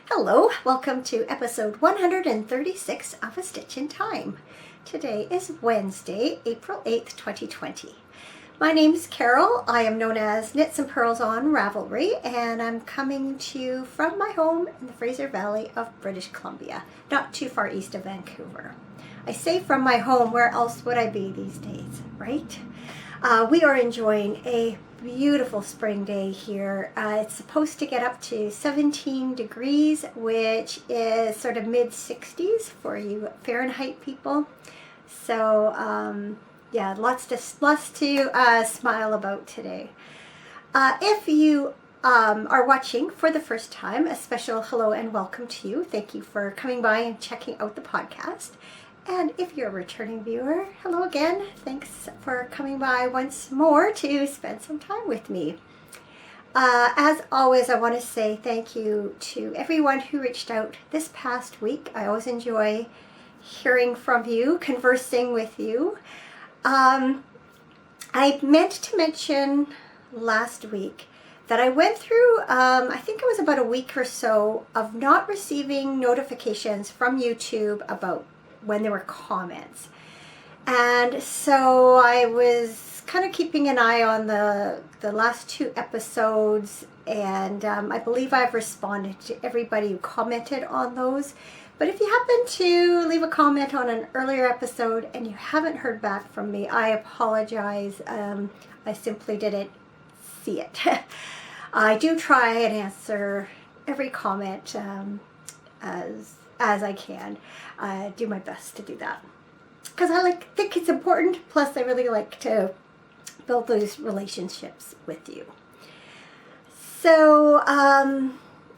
Hello, welcome to episode 136 of A Stitch in Time. Today is Wednesday, April 8th, 2020. My name's Carol. I am known as Knitsnpurls on Ravelry, and I'm coming to you from my home in the Fraser Valley of British Columbia, not too far east of Vancouver. I say from my home, where else would I be these days, right? We are enjoying a beautiful spring day here. It's supposed to get up to 17 degrees, which is sort of mid-60s for you Fahrenheit people. So yeah, lots to smile about today. If you are watching for the first time, a special hello and welcome to you. Thank you for coming by and checking out the podcast. And if you're a returning viewer, hello again. Thanks for coming by once more to spend some time with me. As always, I want to say thank you to everyone who reached out this past week. I always enjoy hearing from you, conversing with you. I meant to mention last week that I went through, I think it was about a week or so, of not receiving notifications from YouTube about when there were comments. And so I was kind of keeping an eye on the last two episodes, and I believe I've responded to everybody who commented on those. But if you happen to leave a comment on an earlier episode and you haven't heard back from me, I apologize. I simply didn't see it. I do try and answer every comment as I can. I do my best to do that because I think it's important. Plus, I really like to build those relationships with you. So,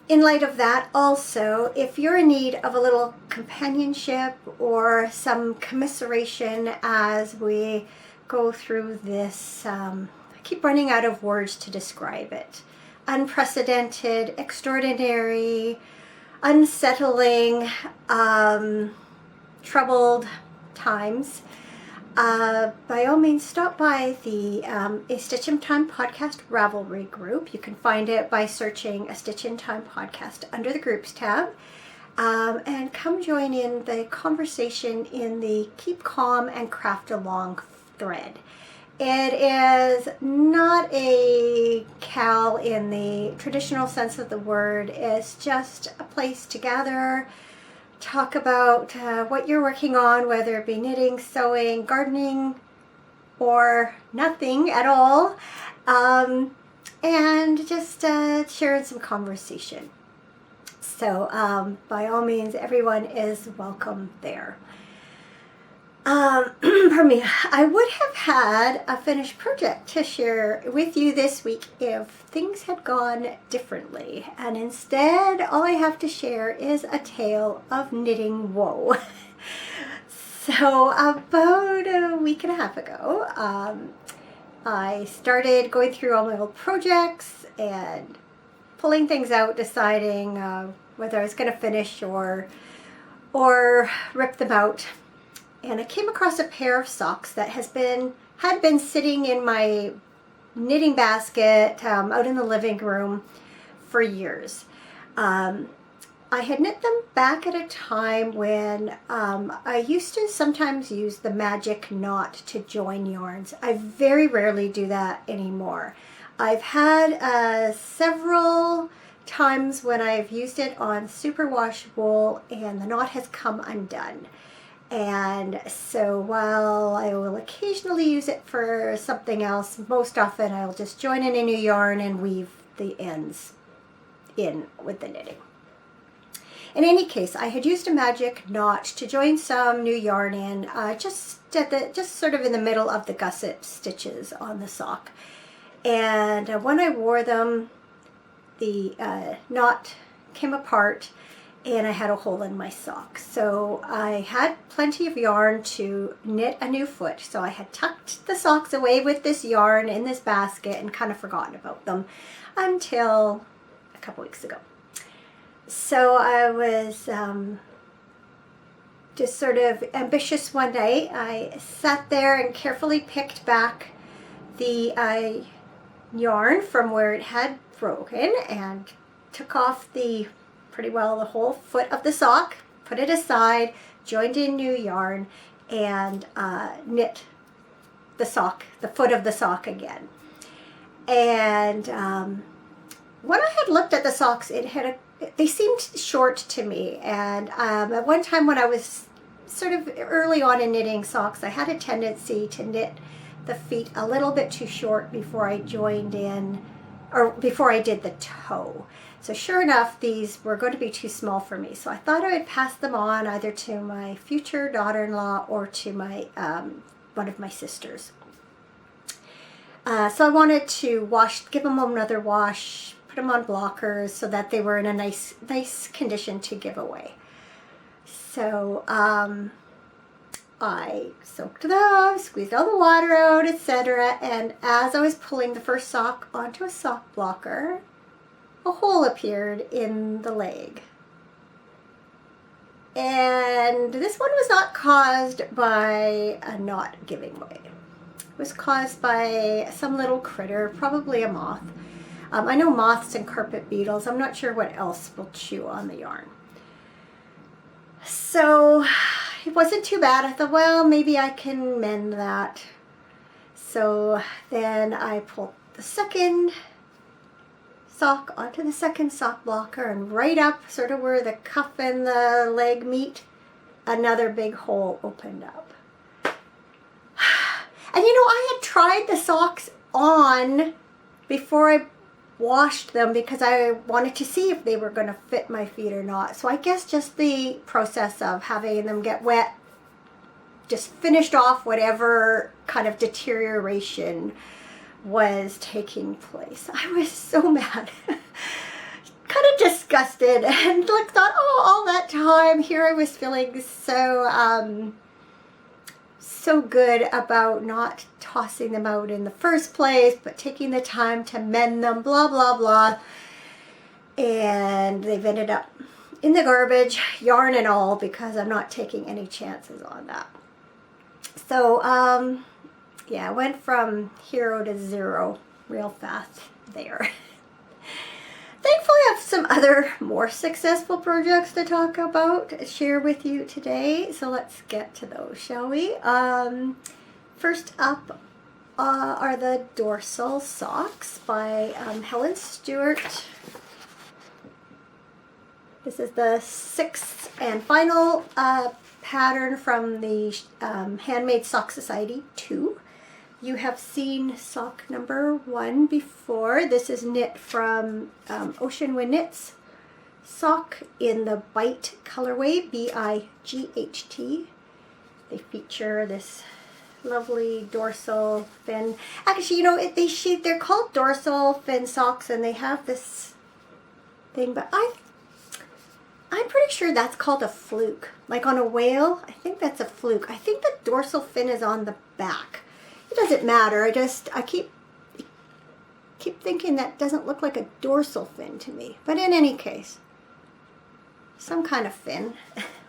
in light of that, also, if you're in need of a little companionship or some commiseration as we go through this, I keep running out of words to describe it. Unprecedented, extraordinary, unsettling, troubled times, by all means stop by the A Stitch in Time podcast Ravelry group. You can find it by searching A Stitch in Time podcast under the groups tab, and come join in the conversation in the Keep Calm and Craft Along thread. It is not a CAL in the traditional sense of the word. It's just a place to gather, talk about what you're working on, whether it be knitting, sewing, gardening, or nothing at all, and just sharing some conversation. So by all means, everyone is welcome there. Pardon me. I would have had a finished project to share with you this week if things had gone differently. And instead, all I have to share is a tale of knitting woe. So about a week and a half ago, I started going through all my old projects and pulling things out, deciding whether I was going to finish or rip them out. And I came across a pair of socks that had been sitting in my knitting basket out in the living room for years. I had knit them back at a time when I used to sometimes use the magic knot to join yarns. I very rarely do that anymore. I've had several times when I've used it on superwash wool and the knot has come undone. And so while I will occasionally use it for something else, most often I'll just join in a new yarn and weave the ends in with the knitting. In any case, I had used a magic knot to join some new yarn in, just sort of in the middle of the gusset stitches on the sock. And when I wore them, the knot came apart and I had a hole in my sock. So I had plenty of yarn to knit a new foot. So I had tucked the socks away with this yarn in this basket and kind of forgotten about them until a couple weeks ago. So I was just sort of ambitious one night. I sat there and carefully picked back the yarn from where it had broken and took off the pretty well the whole foot of the sock, put it aside, joined in new yarn, and knit the sock, the foot of the sock again. And when I had looked at the socks, they seemed short to me. And at one time when I was sort of early on in knitting socks, I had a tendency to knit the feet a little bit too short before I joined in, or before I did the toe. So sure enough, these were going to be too small for me. So I thought I would pass them on either to my future daughter-in-law or to my one of my sisters. So I wanted to give them another wash, put them on blockers so that they were in a nice condition to give away. So I soaked them, squeezed all the water out, etc. And as I was pulling the first sock onto a sock blocker, a hole appeared in the leg. And this one was not caused by a knot giving way. It was caused by some little critter, probably a moth. I know moths and carpet beetles. I'm not sure what else will chew on the yarn. So it wasn't too bad. I thought, well, maybe I can mend that. So then I pulled the second sock onto the second sock blocker, and right up sort of where the cuff and the leg meet, another big hole opened up. And you know, I had tried the socks on before I washed them because I wanted to see if they were going to fit my feet or not. So I guess just the process of having them get wet just finished off whatever kind of deterioration was taking place. I was so mad, kind of disgusted, and thought, oh, all that time here I was feeling so good about not tossing them out in the first place, but taking the time to mend them, blah, blah, blah. And they've ended up in the garbage, yarn and all, because I'm not taking any chances on that. So, yeah, I went from hero to zero real fast there. Thankfully, I have some other more successful projects to talk about, share with you today. So let's get to those, shall we? First up are the dorsal socks by Helen Stewart. This is the sixth and final pattern from the Handmade Sock Society 2. You have seen sock number 1 before. This is knit from Ocean Wind Knits sock in the Bite colorway, B-I-G-H-T. They feature this lovely dorsal fin. Actually, you know, they're called dorsal fin socks, and they have this thing, but I'm pretty sure that's called a fluke. Like on a whale, I think that's a fluke. I think the dorsal fin is on the back. It doesn't matter. I keep thinking that doesn't look like a dorsal fin to me. But in any case, some kind of fin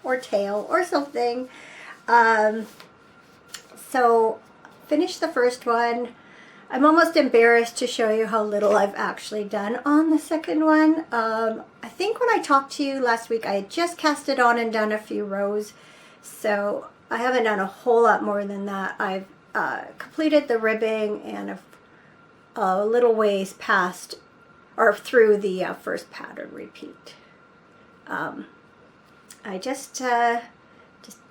or tail or something. So finish the first one. I'm almost embarrassed to show you how little I've actually done on the second one. I think when I talked to you last week, I had just cast it on and done a few rows. So I haven't done a whole lot more than that. I've completed the ribbing and a little ways past or through the first pattern repeat. I just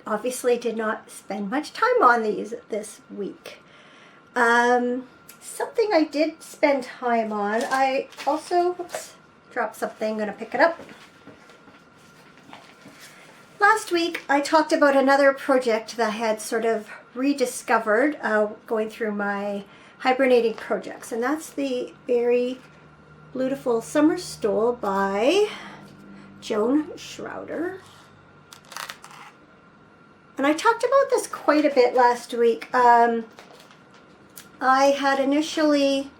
obviously did not spend much time on these this week. Something I did spend time on, I also dropped something, I'm going to pick it up. Last week I talked about another project that I had sort of rediscovered going through my hibernating projects, and that's the very beautiful Summer Stole by Joan Schroeder. And I talked about this quite a bit last week. I had initially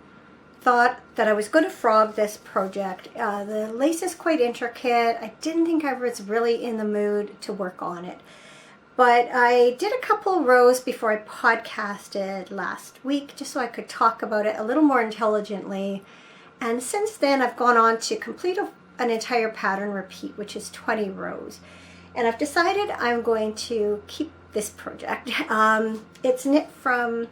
thought that I was going to frog this project. The lace is quite intricate. I didn't think I was really in the mood to work on it. But I did a couple rows before I podcasted last week, just so I could talk about it a little more intelligently. And since then, I've gone on to complete an entire pattern repeat, which is 20 rows. And I've decided I'm going to keep this project. It's knit from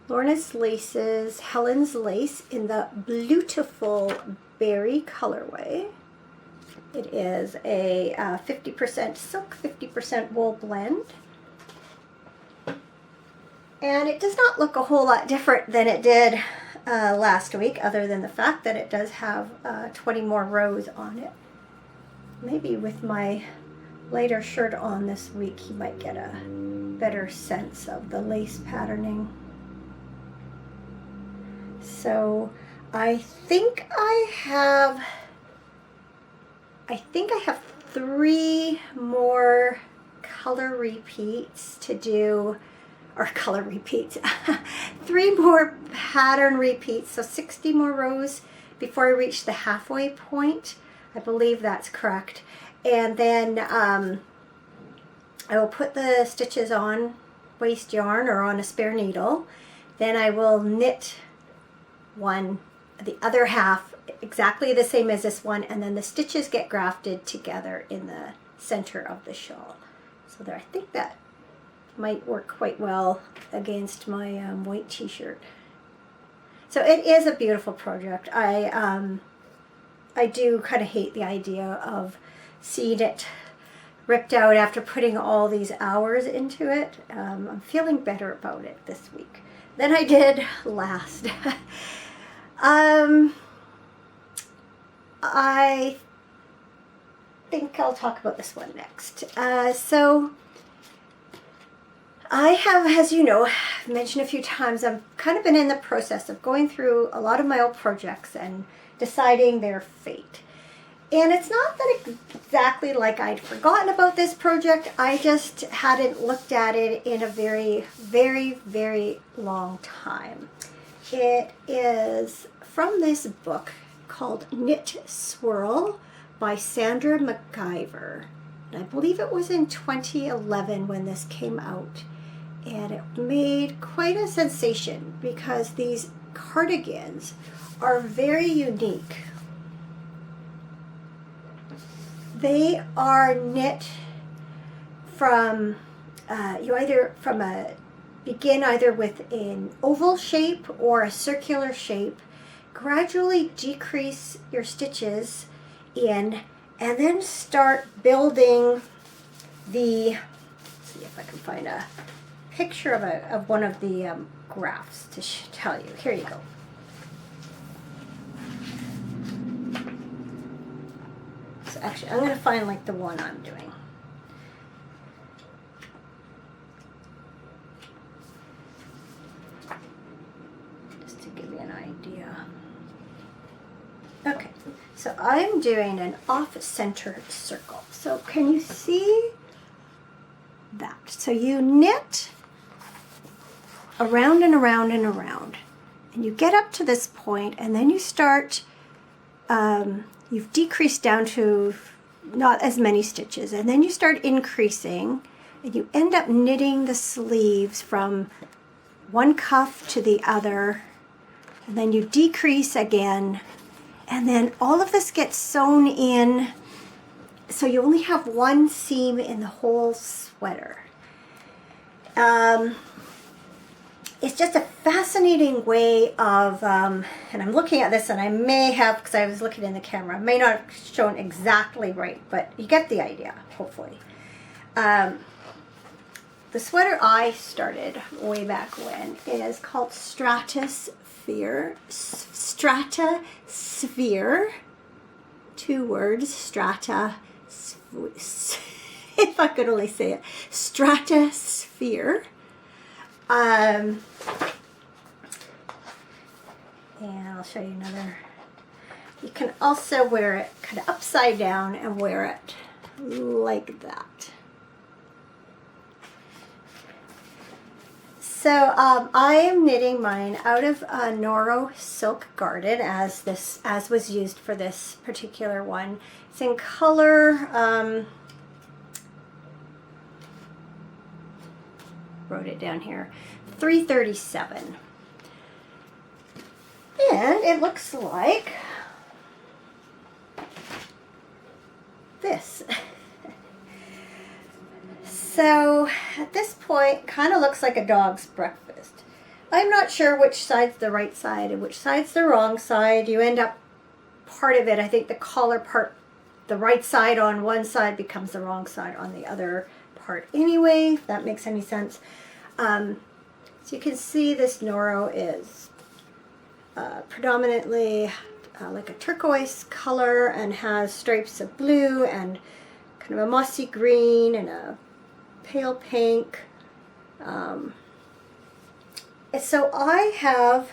Lorna's Laces, Helen's Lace in the Beautiful Berry colorway. It is a 50% silk, 50% wool blend. And it does not look a whole lot different than it did last week, other than the fact that it does have 20 more rows on it. Maybe with my lighter shirt on this week, you might get a better sense of the lace patterning. So I think I have 3 more color repeats to do, or color repeats, 3 more pattern repeats, so 60 more rows before I reach the halfway point. I believe that's correct. And then I will put the stitches on waste yarn or on a spare needle. Then I will knit the other half exactly the same as this one, and then the stitches get grafted together in the center of the shawl. So there, I think that might work quite well against my white t-shirt. So it is a beautiful project. I do kind of hate the idea of seeing it ripped out after putting all these hours into it. I'm feeling better about it this week than I did last. I think I'll talk about this one next. So I have, as you know, mentioned a few times, I've kind of been in the process of going through a lot of my old projects and deciding their fate. And it's not that exactly like I'd forgotten about this project. I just hadn't looked at it in a very, very, very long time. It is from this book called Knitsnpurls by Sandra MacGyver. And I believe it was in 2011 when this came out. And it made quite a sensation because these cardigans are very unique. They are knit from, begin either with an oval shape or a circular shape, gradually decrease your stitches in, and then start building the, let's see if I can find a picture of one of the graphs to tell you. Here you go. So actually, I'm going to find like the one I'm doing. Just to give you an idea. Okay, so I'm doing an off-center circle. So can you see that? So you knit around and around and around, and you get up to this point, and then you start, you've decreased down to not as many stitches, and then you start increasing, and you end up knitting the sleeves from one cuff to the other, and then you decrease again, and then all of this gets sewn in, so you only have one seam in the whole sweater. It's just a fascinating way of, and I'm looking at this, and I may have, because I was looking in the camera, I may not have shown exactly right, but you get the idea, hopefully. The sweater I started way back when is called Stratosphere. Stratosphere. 2 words, strata, if I could only say it, Stratosphere. And I'll show you another. You can also wear it kind of upside down and wear it like that. So I am knitting mine out of Noro Silk Garden, as was used for this particular one. It's in color, wrote it down here, 337. And it looks like this. So at this point, kind of looks like a dog's breakfast. I'm not sure which side's the right side and which side's the wrong side. You end up, part of it, I think the collar part, the right side on one side becomes the wrong side on the other part anyway, if that makes any sense. So you can see this Noro is predominantly like a turquoise color and has stripes of blue and kind of a mossy green and a pale pink. So I have,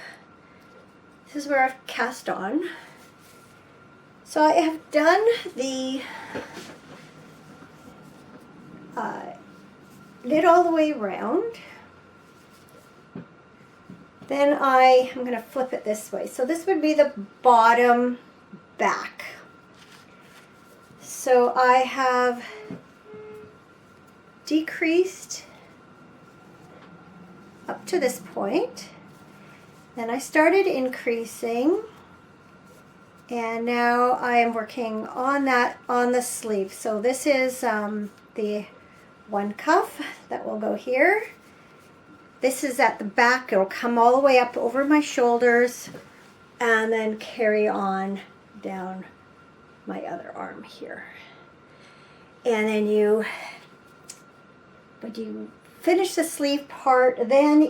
this is where I've cast on. So I have done the knit all the way around. Then I'm going to flip it this way. So this would be the bottom back. So I have decreased up to this point. Then I started increasing. And now I am working on that on the sleeve. So this is the one cuff that will go here. This is at the back. It'll come all the way up over my shoulders and then carry on down my other arm here. And then when you finish the sleeve part, then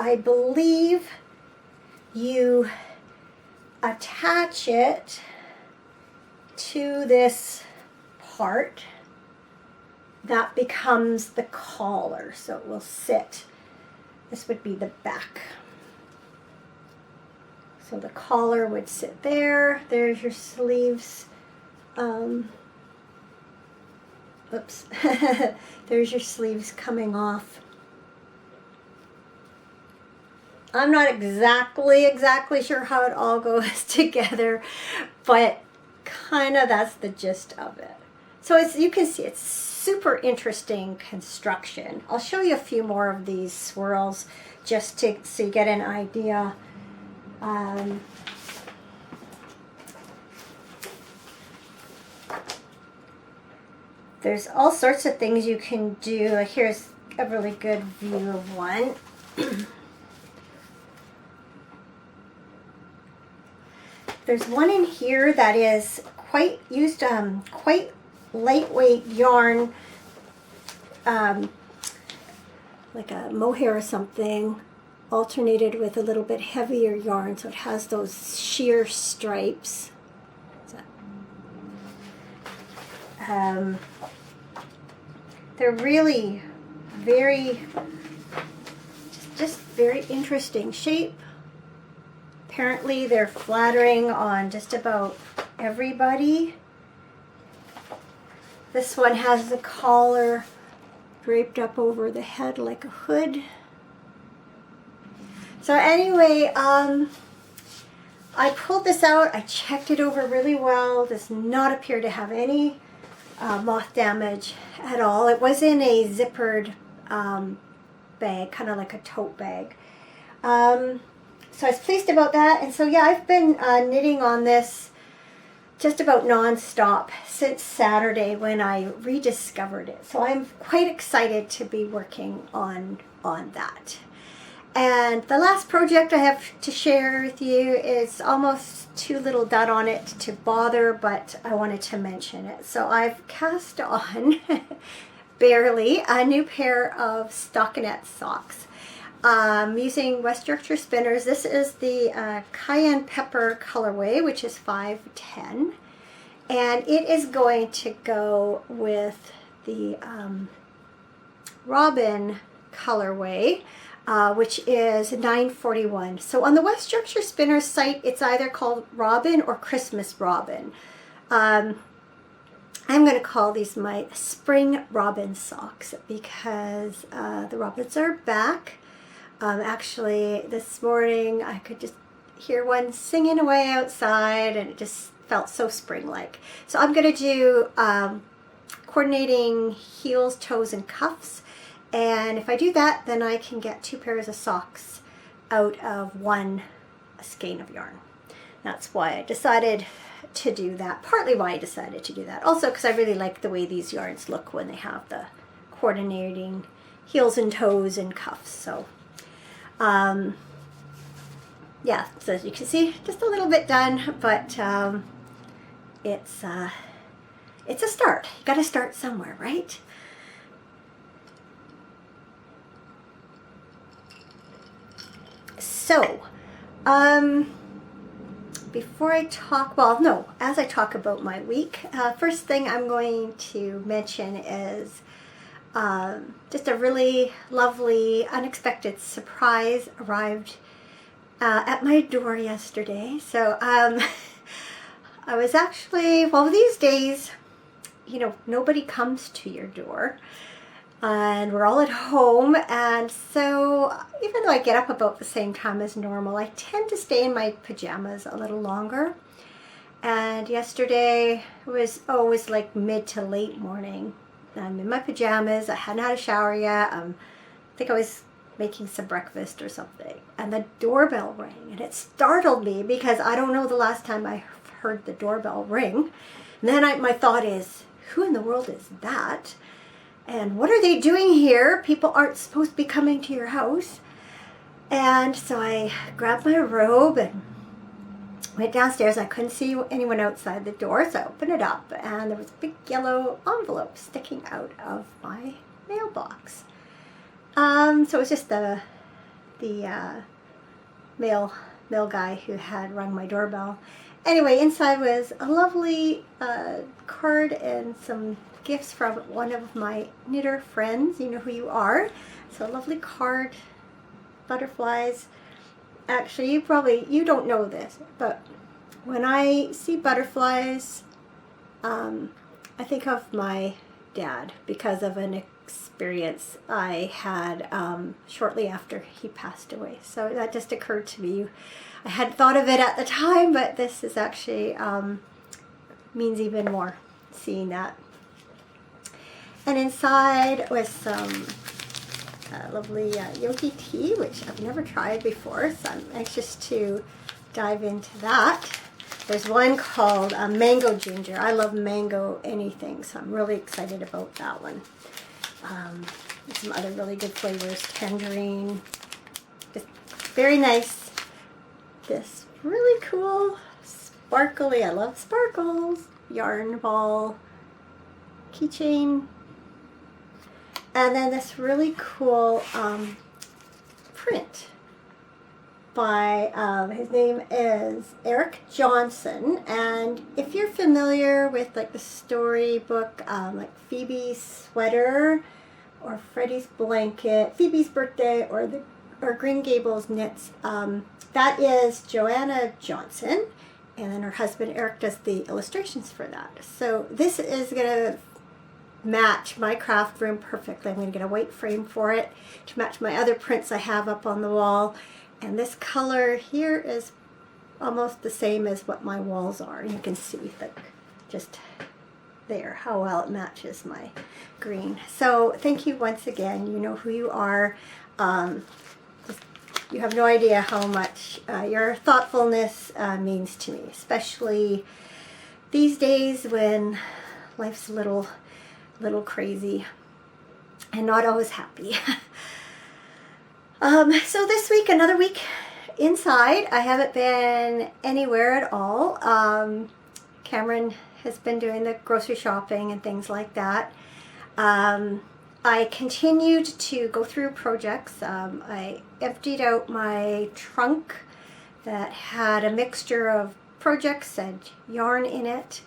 I believe you attach it to this part that becomes the collar, so it will sit. This would be the back, so the collar would sit there. There's your sleeves. Oops. There's your sleeves coming off. I'm not exactly sure how it all goes together, but kind of that's the gist of it. So you can see it's super interesting construction. I'll show you a few more of these swirls just so you get an idea. There's all sorts of things you can do. Here's a really good view of one. There's one in here that is quite lightweight yarn, like a mohair or something, alternated with a little bit heavier yarn, so it has those sheer stripes. They're really just very interesting shape. Apparently they're flattering on just about everybody. This one has the collar draped up over the head like a hood. So anyway, I pulled this out. I checked it over really well. Does not appear to have any moth damage at all. It was in a zippered bag, kind of like a tote bag. So I was pleased about that. And so yeah, I've been knitting on this just about non-stop since Saturday when I rediscovered it. So I'm quite excited to be working on that. And the last project I have to share with you is almost too little done on it to bother, but I wanted to mention it. So I've cast on, barely, a new pair of stockinette socks. Using West Yorkshire spinners. This is the cayenne pepper colorway, which is 510, and it is going to go with the robin colorway, which is 941. So on the West Yorkshire Spinners site, it's either called Robin or Christmas Robin. I'm going to call these my spring robin socks because the robins are back. Actually, this morning I could just hear one singing away outside and it just felt so spring-like. So I'm going to do coordinating heels, toes, and cuffs. And if I do that, then I can get 2 pairs of socks out of 1 skein of yarn. That's why I decided to do that. Partly why I decided to do that. Also because I really like the way these yarns look when they have the coordinating heels and toes and cuffs. So yeah, so as you can see, just a little bit done, but it's a start. You got to start somewhere, right? So, before I talk, well, no, as I talk about my week, first thing I'm going to mention is just a really lovely, unexpected surprise arrived at my door yesterday. So, I was actually, well, these days, you know, nobody comes to your door. And we're all at home, and so even though I get up about the same time as normal, I tend to stay in my pajamas a little longer. And yesterday was like mid to late morning. I'm in my pajamas. I hadn't had a shower yet. I think I was making some breakfast or something, and the doorbell rang, and it startled me because I don't know the last time I heard the doorbell ring. And then my thought is, who in the world is that? And what are they doing here? People aren't supposed to be coming to your house. And so I grabbed my robe and went downstairs. I couldn't see anyone outside the door, so I opened it up, and there was a big yellow envelope sticking out of my mailbox. So it was just the mail guy who had rung my doorbell. Anyway, inside was a lovely card and some gifts from one of my knitter friends. You know who you are. So a lovely card, butterflies. Actually, you don't know this, but when I see butterflies, I think of my dad because of an experience I had shortly after he passed away. So that just occurred to me. I hadn't thought of it at the time, but this is actually means even more, seeing that. And inside was some lovely yogi tea, which I've never tried before, so I'm anxious to dive into that. There's one called Mango Ginger. I love mango anything, so I'm really excited about that one. Some other really good flavors, tangerine, just very nice. This really cool, sparkly, I love sparkles, yarn ball keychain. And then this really cool print by, his name is Eric Johnson. And if you're familiar with like the storybook, like Phoebe's Sweater or Freddie's Blanket, Phoebe's Birthday, or Green Gables Knits, that is Joanna Johnson. And then her husband Eric does the illustrations for that. So this is going to match my craft room perfectly. I'm going to get a white frame for it to match my other prints I have up on the wall. And this color here is almost the same as what my walls are. You can see like just there how well it matches my green. So thank you once again. You know who you are. You have no idea how much your thoughtfulness means to me, especially these days when life's a little crazy and not always happy. So this week, another week inside. I haven't been anywhere at all. Cameron has been doing the grocery shopping and things like that. I continued to go through projects. I emptied out my trunk that had a mixture of projects and yarn in it.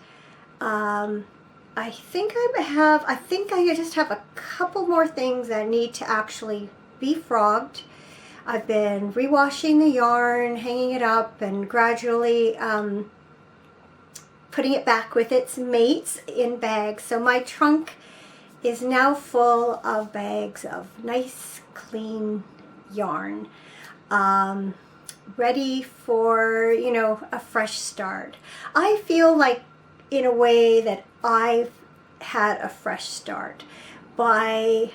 I think I just have a couple more things that need to actually be frogged. I've been rewashing the yarn, hanging it up, and gradually putting it back with its mates in bags. So my trunk is now full of bags of nice, clean yarn, ready for, you know, a fresh start. I feel like, in a way, that I've had a fresh start by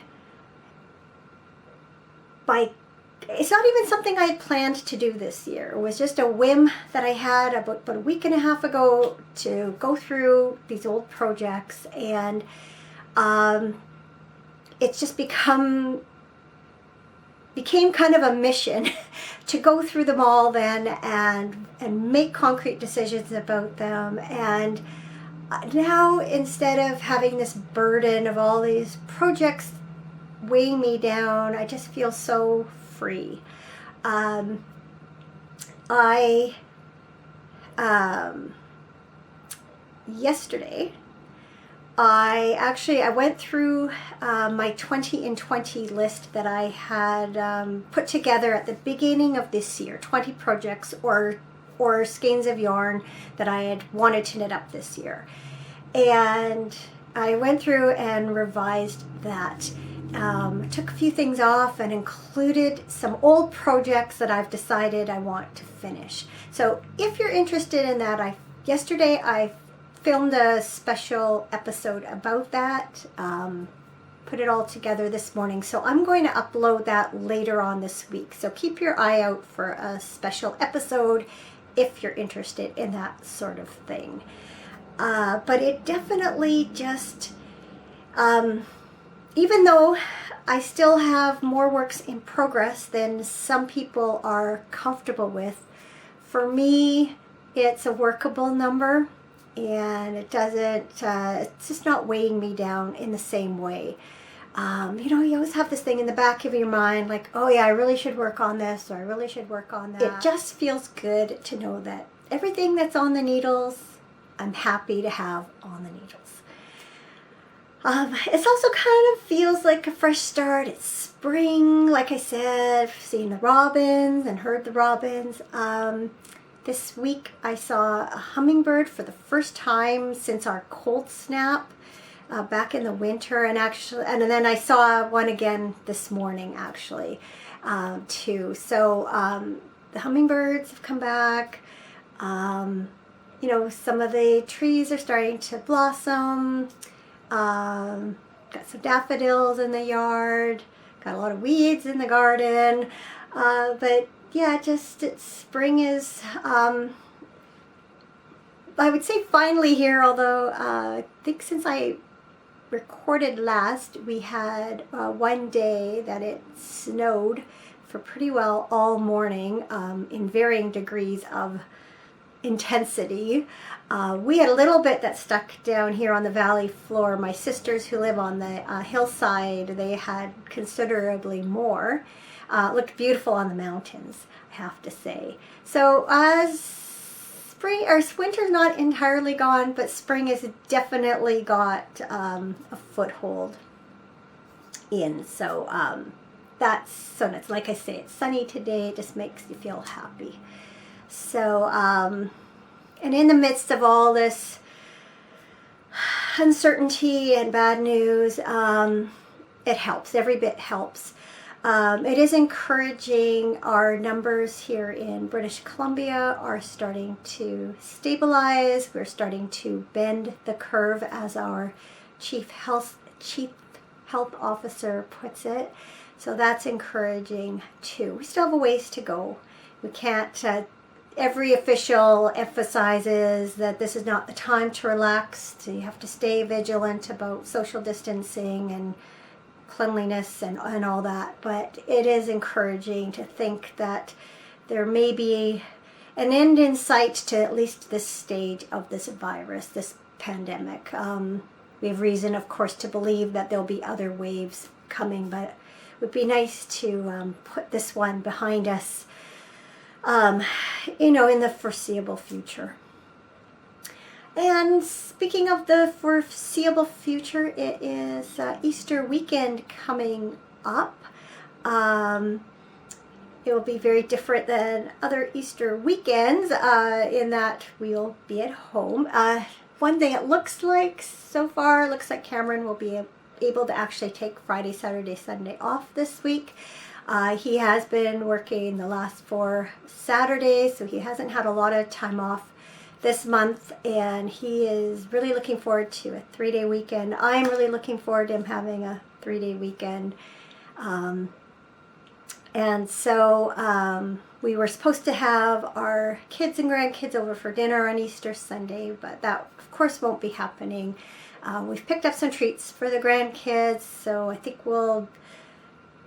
it's not even something I had planned to do this year. It was just a whim that I had about a week and a half ago to go through these old projects, and it's just became kind of a mission to go through them all then and make concrete decisions about them. And now, instead of having this burden of all these projects weighing me down, I just feel so free. Yesterday, I went through my 20 in 20 list that I had put together at the beginning of this year, 20 projects or skeins of yarn that I had wanted to knit up this year. And I went through and revised that. Took a few things off and included some old projects that I've decided I want to finish. So if you're interested in that, yesterday I filmed a special episode about that, put it all together this morning. So I'm going to upload that later on this week. So keep your eye out for a special episode if you're interested in that sort of thing. But it definitely just, even though I still have more works in progress than some people are comfortable with, for me, it's a workable number, and it doesn't, it's just not weighing me down in the same way. You always have this thing in the back of your mind, like, oh yeah, I really should work on this, or I really should work on that. It just feels good to know that everything that's on the needles, I'm happy to have on the needles. It also kind of feels like a fresh start. It's spring, like I said, seen the robins and heard the robins. This week I saw a hummingbird for the first time since our cold snap back in the winter, and then I saw one again this morning actually too. So the hummingbirds have come back. Some of the trees are starting to blossom. Got some daffodils in the yard, got a lot of weeds in the garden, but yeah, spring is, I would say finally here, although I think since I recorded last, we had one day that it snowed for pretty well all morning in varying degrees of intensity. We had a little bit that stuck down here on the valley floor. My sisters who live on the hillside, they had considerably more. Looked beautiful on the mountains, I have to say. So winter's not entirely gone, but spring has definitely got a foothold in. So that's so nice. Like I say, it's sunny today. It just makes you feel happy. So, and in the midst of all this uncertainty and bad news, it helps. Every bit helps. It is encouraging. Our numbers here in British Columbia are starting to stabilize. We're starting to bend the curve, as our chief health officer puts it. So that's encouraging too. We still have a ways to go. We can't, every official emphasizes that this is not the time to relax. So you have to stay vigilant about social distancing and cleanliness and all that. But it is encouraging to think that there may be an end in sight to at least this stage of this virus, this pandemic. We have reason, of course, to believe that there'll be other waves coming, but it would be nice to put this one behind us, in the foreseeable future. And speaking of the foreseeable future, it is Easter weekend coming up. It will be very different than other Easter weekends in that we'll be at home. One thing it looks like so far, looks like Cameron will be able to actually take Friday, Saturday, Sunday off this week. He has been working the last 4 Saturdays, so he hasn't had a lot of time off this month, and he is really looking forward to a 3-day weekend. I'm really looking forward to him having a 3-day weekend. And so we were supposed to have our kids and grandkids over for dinner on Easter Sunday, but that of course won't be happening. We've picked up some treats for the grandkids, so I think we'll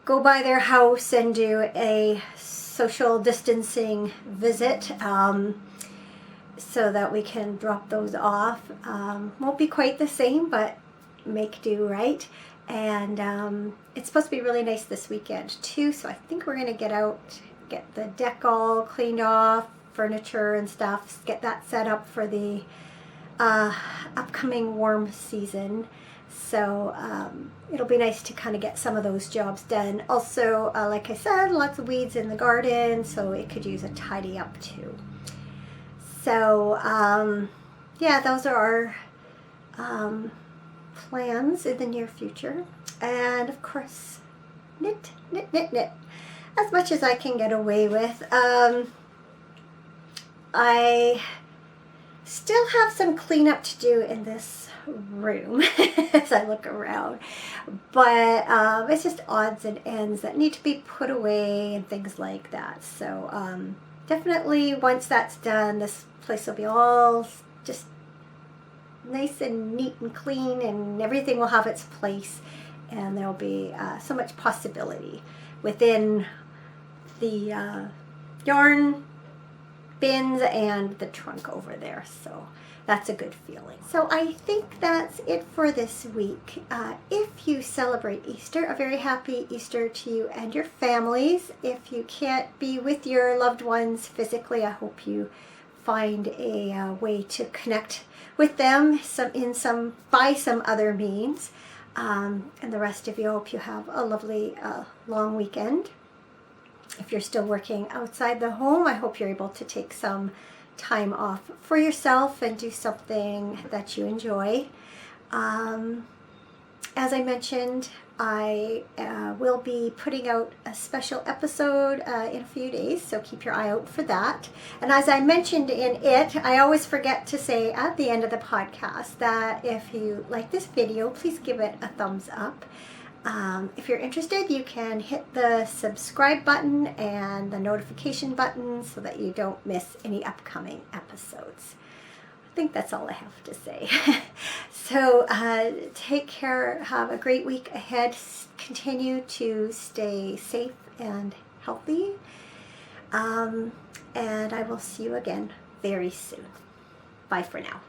go by their house and do a social distancing visit so that we can drop those off. Won't be quite the same, but make do, right? And it's supposed to be really nice this weekend too, so I think we're going to get out, get the deck all cleaned off, furniture and stuff, get that set up for the upcoming warm season. So it'll be nice to kind of get some of those jobs done. Also, like I said, lots of weeds in the garden, so it could use a tidy up too. So yeah, those are our plans in the near future. And of course, knit as much as I can get away with. I still have some cleanup to do in this room as I look around, but it's just odds and ends that need to be put away and things like that. So definitely once that's done, this place will be all just nice and neat and clean, and everything will have its place, and there'll be so much possibility within the yarn bins and the trunk over there. So that's a good feeling. So I think that's it for this week. If you celebrate Easter, a very happy Easter to you and your families. If you can't be with your loved ones physically, I hope you find a way to connect with them by some other means. And the rest of you, hope you have a lovely long weekend. If you're still working outside the home, I hope you're able to take some time off for yourself and do something that you enjoy. As I mentioned, I will be putting out a special episode in a few days, so keep your eye out for that. And as I mentioned in it, I always forget to say at the end of the podcast that if you like this video, please give it a thumbs up. If you're interested, you can hit the subscribe button and the notification button so that you don't miss any upcoming episodes. I think that's all I have to say. So take care, have a great week ahead, continue to stay safe and healthy, and I will see you again very soon. Bye for now.